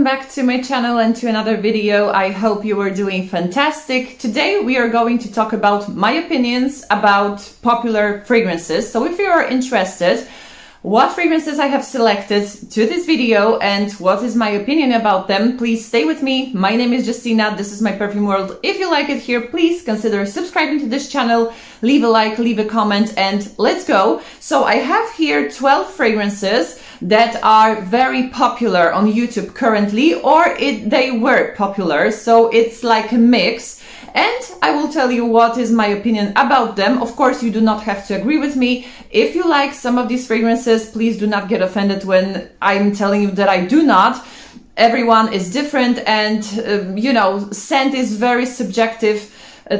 back to my channel and to another video. I hope you are doing fantastic. Today we are going to talk about my opinions about popular fragrances. So if you are interested what fragrances I have selected to this video and what is my opinion about them, please stay with me. My name is Justina, this is my perfume world. If you like it here, please consider subscribing to this channel, leave a like, leave a comment, and let's go. So I have here 12 fragrances that are very popular on YouTube currently, or they were popular, so it's like a mix. And I will tell you what is my opinion about them. Of course, you do not have to agree with me. If you like some of these fragrances, please do not get offended when I'm telling you that I do not. Everyone is different, and you know, scent is very subjective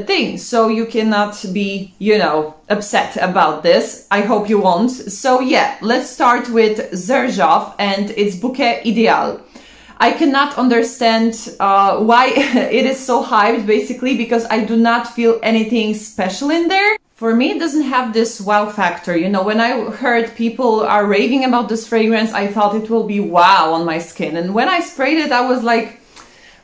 thing, so you cannot be, you know, upset about this. I hope you won't. So yeah, let's start with Xerjoff and its Bouquet Ideale. I cannot understand why it is so hyped, basically, because I do not feel anything special in there. For me, it doesn't have this wow factor. You know, when I heard people are raving about this fragrance, I thought it will be wow on my skin. And when I sprayed it, I was like,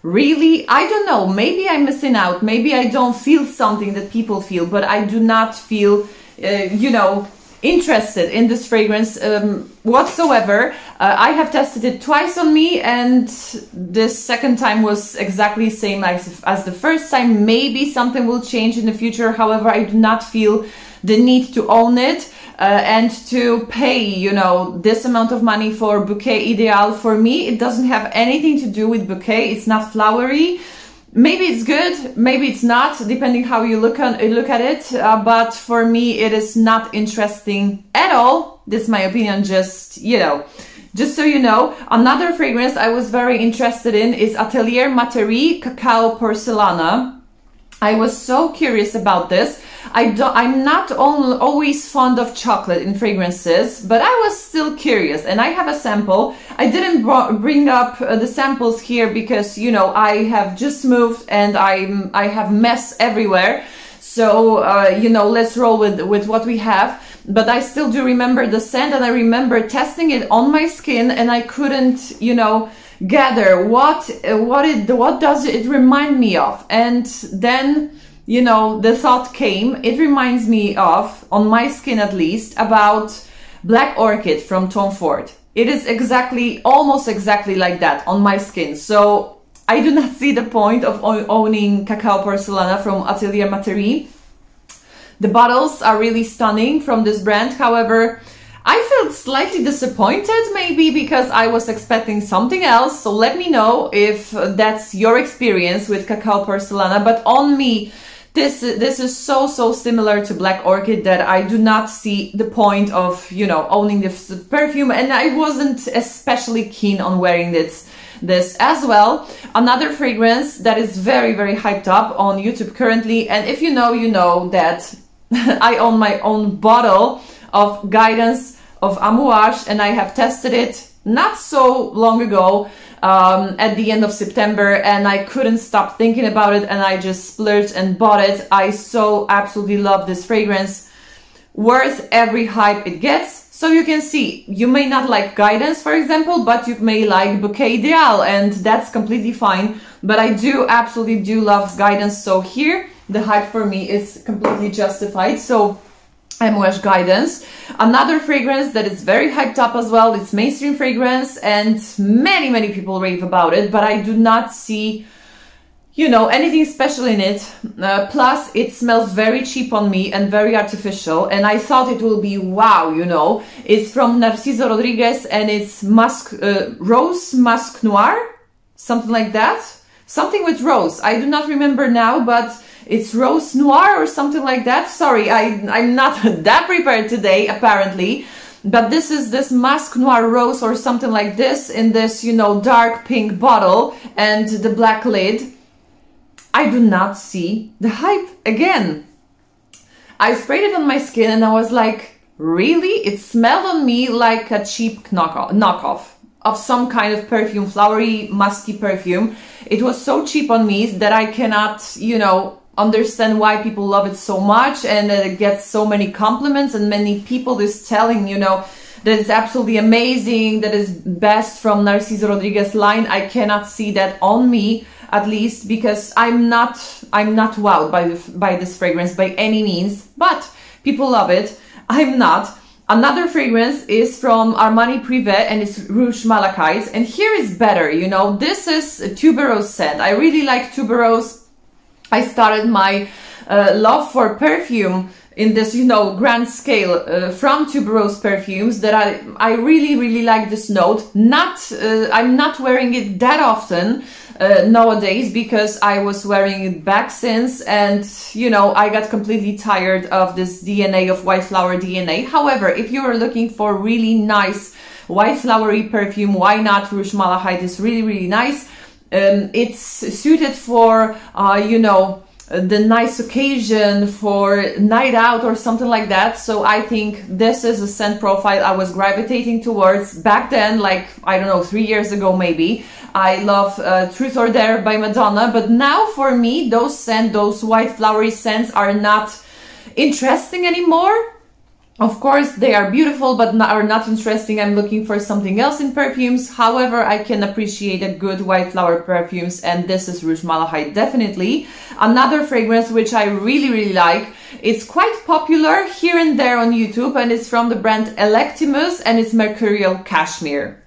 really? I don't know. Maybe I'm missing out. Maybe I don't feel something that people feel, but I do not feel, you know, interested in this fragrance whatsoever. I have tested it twice on me, and this second time was exactly the same as the first time. Maybe something will change in the future. However, I do not feel the need to own it and to pay, you know, this amount of money for Bouquet Ideale. For me, it doesn't have anything to do with bouquet. It's not flowery. Maybe it's good, maybe it's not, depending how you look at it, but for me it is not interesting at all. This is my opinion, just, you know, just so you know. Another fragrance I was very interested in is Atelier Materi Cacao Porcelana. I was so curious about this. I'm not always fond of chocolate in fragrances, but I was still curious, and I have a sample. I didn't bring up the samples here because, you know, I have just moved and I have mess everywhere. So, you know, let's roll with what we have. But I still do remember the scent, and I remember testing it on my skin, and I couldn't, you know, gather what does it remind me of. And then, you know, the thought came, it reminds me of, on my skin at least, about Black Orchid from Tom Ford. It is exactly, almost exactly like that on my skin. So I do not see the point of owning Cacao Porcelana from Atelier Materi. The bottles are really stunning from this brand. However, I felt slightly disappointed, maybe because I was expecting something else. So let me know if that's your experience with Cacao Porcelana. But on me, this is so similar to Black Orchid that I do not see the point of, you know, owning this perfume, and I wasn't especially keen on wearing this as well. Another fragrance that is very hyped up on YouTube currently, and if you know, you know that I own my own bottle of Guidance of Amouage, and I have tested it not so long ago, at the end of September, and I couldn't stop thinking about it, and I just splurged and bought it. I so absolutely love this fragrance. Worth every hype it gets. So you can see, you may not like Guidance, for example, but you may like Bouquet Ideale, and that's completely fine. But I do absolutely do love Guidance, so here the hype for me is completely justified. So Amouage Guidance. Another fragrance that is very hyped up as well. It's mainstream fragrance, and many people rave about it, but I do not see, you know, anything special in it. Plus it smells very cheap on me and very artificial, and I thought it will be wow, you know. It's from Narciso Rodriguez, and it's Rose Musc Noir, something like that. Something with rose, I do not remember now, but it's Rose Noir or something like that. Sorry, I'm not that prepared today, apparently. But this is this Musc Noir Rose or something like this in this, you know, dark pink bottle and the black lid. I do not see the hype again. I sprayed it on my skin and I was like, really? It smelled on me like a cheap knockoff of some kind of perfume, flowery, musky perfume. It was so cheap on me that I cannot, you know, understand why people love it so much, and it gets so many compliments, and many people is telling, you know, that is absolutely amazing, that is best from Narciso Rodriguez line. I cannot see that on me, at least, because I'm not wowed by this fragrance by any means, but people love it. I'm not. Another fragrance is from Armani Prive, and it's Rouge Malachite, and here is better, you know. This is a tuberose scent. I really like tuberose. I started my love for perfume in this, you know, grand scale from tuberose perfumes, that I really like this note. I'm not wearing it that often nowadays, because I was wearing it back since, and you know, I got completely tired of this DNA of white flower DNA. However, if you are looking for really nice white flowery perfume, why not? Rouge Malachite is really nice. It's suited for you know, the nice occasion, for night out or something like that. So I think this is a scent profile I was gravitating towards back then, like, I don't know, 3 years ago maybe. I love Truth or Dare by Madonna, but now for me, those white flowery scents are not interesting anymore. Of course, they are beautiful, but are not interesting. I'm looking for something else in perfumes. However, I can appreciate a good white flower perfumes, and this is Rouge Malachite, definitely. Another fragrance which I really like, it's quite popular here and there on YouTube, and it's from the brand Electimuss, and it's Mercurial Cashmere.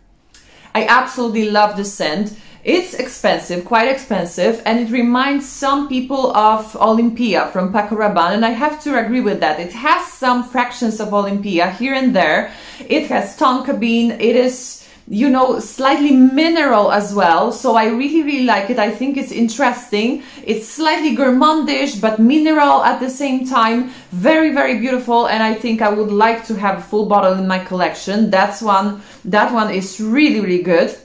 I absolutely love the scent. It's expensive, quite expensive, and it reminds some people of Olympia from Paco Rabanne, and I have to agree with that. It has some fractions of Olympia here and there. It has tonka bean. It is, you know, slightly mineral as well, so I really like it. I think it's interesting. It's slightly gourmandish, but mineral at the same time. Very beautiful, and I think I would like to have a full bottle in my collection. That one is really good.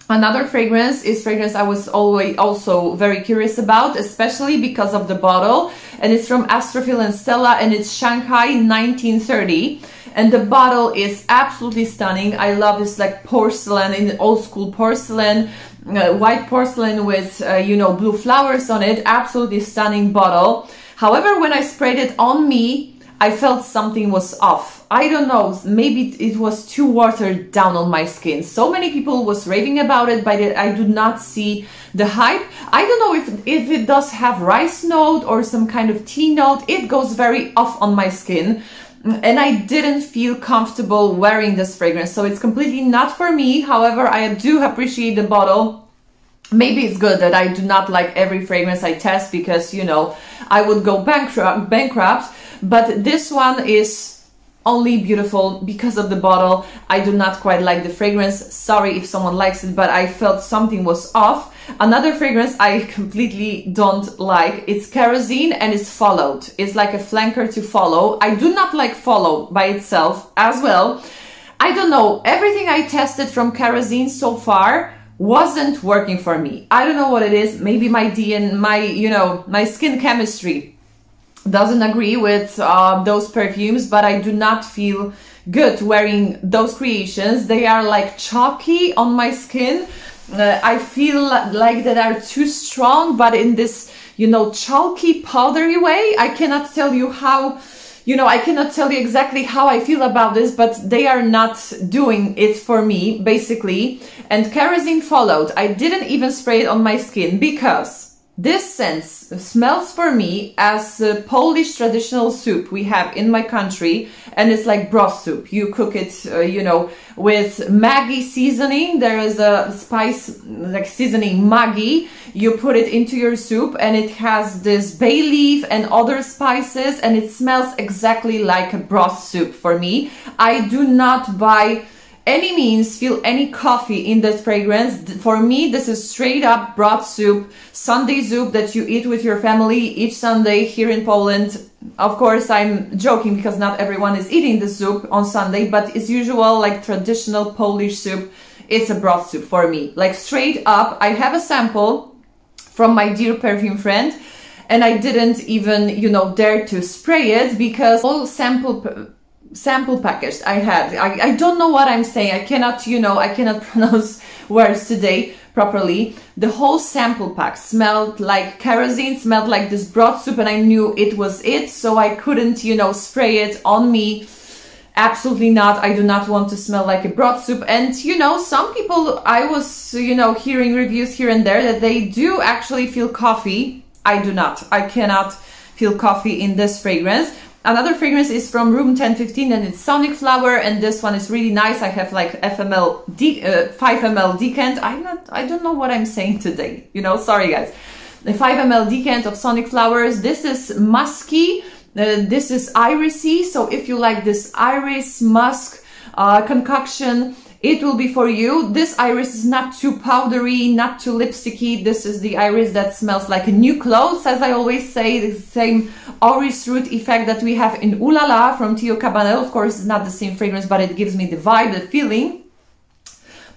Another fragrance is fragrance I was always also very curious about, especially because of the bottle, and it's from Astrophil and Stella, and it's Shanghai 1930, and the bottle is absolutely stunning. I love this, like, porcelain, in old school porcelain, white porcelain with you know, blue flowers on it. Absolutely stunning bottle. However, when I sprayed it on me, I felt something was off. I don't know, maybe it was too watered down on my skin. So many people was raving about it, but I do not see the hype. I don't know if it does have rice note or some kind of tea note. It goes very off on my skin, and I didn't feel comfortable wearing this fragrance. So it's completely not for me. However, I do appreciate the bottle. Maybe it's good that I do not like every fragrance I test, because, you know, I would go bankrupt. But this one is only beautiful because of the bottle. I do not quite like the fragrance. Sorry if someone likes it, but I felt something was off. Another fragrance I completely don't like, it's Kerosene, and it's Followed. It's like a flanker to Follow. I do not like Follow by itself as well. I don't know, everything I tested from Kerosene so far wasn't working for me. I don't know what it is. Maybe my DNA, you know, my skin chemistry doesn't agree with those perfumes, but I do not feel good wearing those creations. They are like chalky on my skin. I feel like they are too strong, but in this, you know, chalky powdery way. I cannot tell you how, you know, I cannot tell you exactly how I feel about this, but they are not doing it for me, basically. And Kerosene Followed, I didn't even spray it on my skin, because this scent smells for me as a Polish traditional soup we have in my country, and it's like broth soup. You cook it, you know, with Maggi seasoning. There is a spice, like seasoning Maggi. You put it into your soup, and it has this bay leaf and other spices, and it smells exactly like a broth soup for me. I do not by any means feel any coffee in that fragrance. For me, this is straight up broth soup, Sunday soup that you eat with your family each Sunday here in Poland. Of course, I'm joking, because not everyone is eating the soup on Sunday, but it's usual, like traditional Polish soup. It's a broth soup for me, like straight up. I have a sample from my dear perfume friend, and I didn't even, you know, dare to spray it, because all sample packaged I had. I don't know what I'm saying. I cannot, you know, I cannot pronounce words today properly. The whole sample pack smelled like kerosene, smelled like this broth soup, and I knew it was it, so I couldn't, you know, spray it on me. Absolutely not. I do not want to smell like a broth soup. And you know, some people, I was, you know, hearing reviews here and there that they do actually feel coffee. I do not. I cannot feel coffee in this fragrance. Another fragrance is from room 1015 and it's Sonic Flower, and this one is really nice. I have like 5 ml decant. I don't know what I'm saying today, you know, sorry guys. The 5 ml decant of Sonic Flowers. This is musky. This is irisy. So if you like this iris musk concoction, it will be for you. This iris is not too powdery, not too lipsticky. This is the iris that smells like new clothes, as I always say, the same orris root effect that we have in Ooh La La from Tio Cabana. Of course, it's not the same fragrance, but it gives me the vibe, the feeling.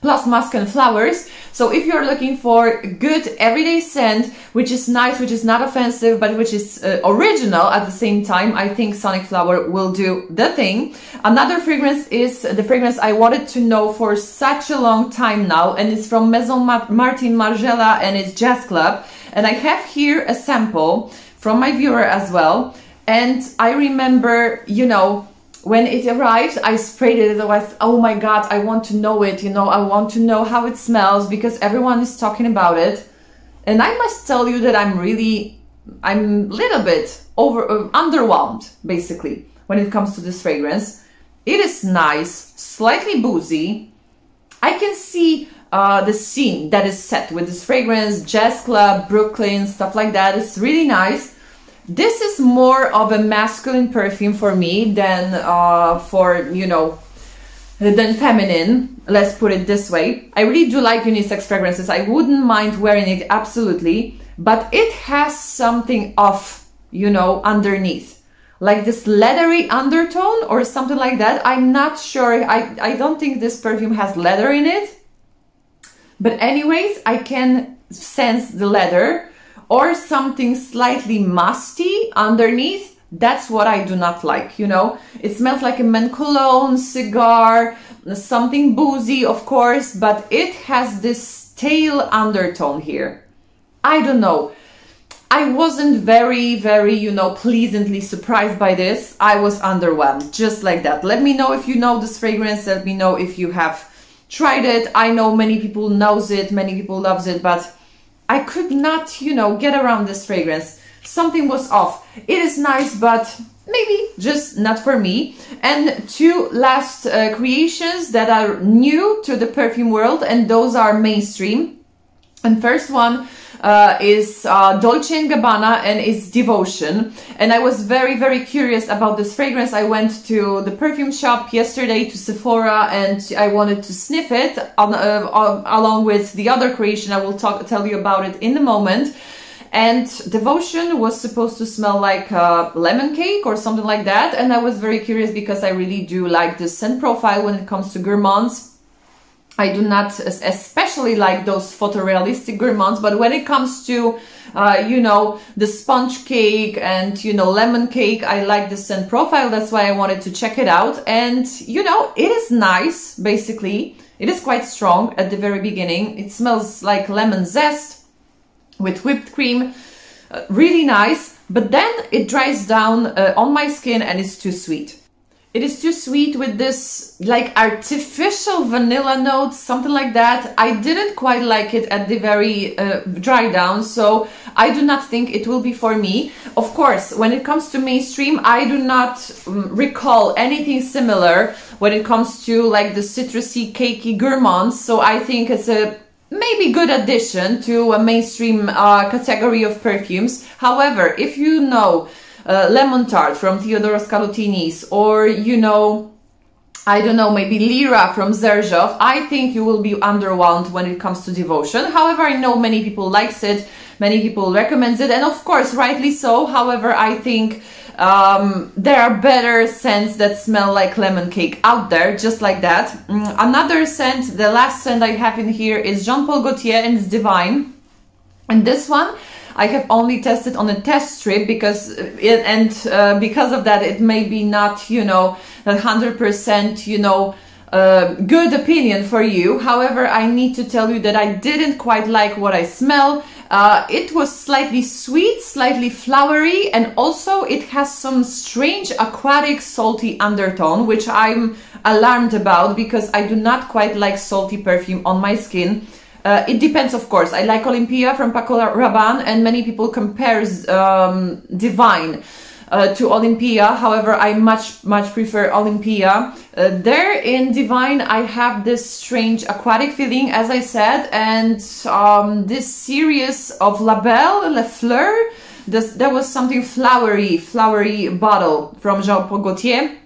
Plus musk and flowers. So if you're looking for good everyday scent, which is nice, which is not offensive, but which is original at the same time, I think Sonic Flower will do the thing. Another fragrance is the fragrance I wanted to know for such a long time now, and it's from Maison Martin Margiela, and it's Jazz Club. And I have here a sample from my viewer as well. And I remember, you know, when it arrived, I sprayed it. I was, oh my God, I want to know it. You know, I want to know how it smells because everyone is talking about it. And I must tell you that I'm a little bit underwhelmed, basically, when it comes to this fragrance. It is nice, slightly boozy. I can see the scene that is set with this fragrance, Jazz Club, Brooklyn, stuff like that. It's really nice. This is more of a masculine perfume for me than than feminine. Let's put it this way. I really do like unisex fragrances. I wouldn't mind wearing it, absolutely. But it has something off, you know, underneath. Like this leathery undertone or something like that. I'm not sure. I don't think this perfume has leather in it. But anyways, I can sense the leather. Or something slightly musty underneath. That's what I do not like, you know. It smells like a men cologne, cigar, something boozy, of course, but it has this tail undertone here. I don't know. I wasn't very, you know, pleasantly surprised by this. I was underwhelmed, just like that. Let me know if you know this fragrance. Let me know if you have tried it. I know many people knows it, many people loves it, but I could not, you know, get around this fragrance. Something was off. It is nice, but maybe just not for me. And two last creations that are new to the perfume world, and those are mainstream. And first one is Dolce & Gabbana, and it's Devotion. And I was very curious about this fragrance. I went to the perfume shop yesterday, to Sephora, and I wanted to sniff it along with the other creation. I will tell you about it in a moment. And Devotion was supposed to smell like lemon cake or something like that. And I was very curious because I really do like the scent profile when it comes to gourmands. I do not especially like those photorealistic gourmands, but when it comes to, you know, the sponge cake and, you know, lemon cake, I like the scent profile. That's why I wanted to check it out. And, you know, it is nice, basically. It is quite strong at the very beginning. It smells like lemon zest with whipped cream. Really nice. But then it dries down on my skin and it's too sweet. It is too sweet with this like artificial vanilla note, something like that. I didn't quite like it at the very dry down, so I do not think it will be for me. Of course, when it comes to mainstream, I do not recall anything similar when it comes to like the citrusy, cakey gourmands. So I think it's a maybe good addition to a mainstream category of perfumes. However, if you know Lemon Tart from Theodore Scalotini's, or, you know, I don't know, maybe Lira from Xerjoff, I think you will be underwhelmed when it comes to Devotion. However, I know many people likes it, many people recommends it, and of course, rightly so. However, I think there are better scents that smell like lemon cake out there, just like that. Another scent, the last scent I have in here is Jean Paul Gaultier, and it's Divine. And this one I have only tested on a test strip because because of that, it may be not, you know, 100%, you know, good opinion for you. However, I need to tell you that I didn't quite like what I smell. It was slightly sweet, slightly flowery, and also it has some strange aquatic salty undertone, which I'm alarmed about because I do not quite like salty perfume on my skin. It depends, of course. I like Olympia from Paco Rabanne, and many people compares Divine to Olympia. However, I much prefer Olympia. There in Divine, I have this strange aquatic feeling, as I said, and this series of La Belle, Le Fleur, there was something flowery bottle from Jean-Paul Gaultier,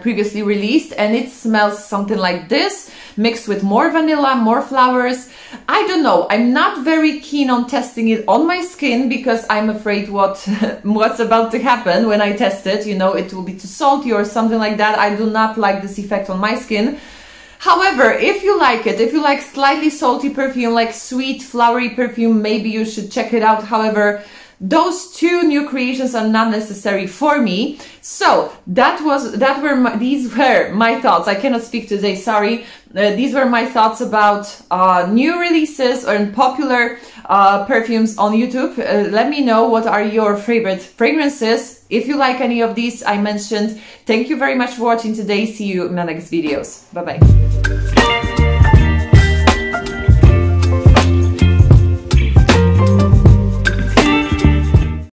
previously released, and it smells something like this, mixed with more vanilla, more flowers. I don't know, I'm not very keen on testing it on my skin because I'm afraid what's about to happen when I test it. You know, it will be too salty or something like that. I do not like this effect on my skin. However, if you like it, if you like slightly salty perfume, like sweet flowery perfume, maybe you should check it out. However, those two new creations are not necessary for me. So these were my thoughts. I cannot speak today, sorry. These were my thoughts about new releases or popular perfumes on YouTube. Let me know what are your favorite fragrances. If you like any of these I mentioned. Thank you very much for watching today. See you in my next videos. Bye bye.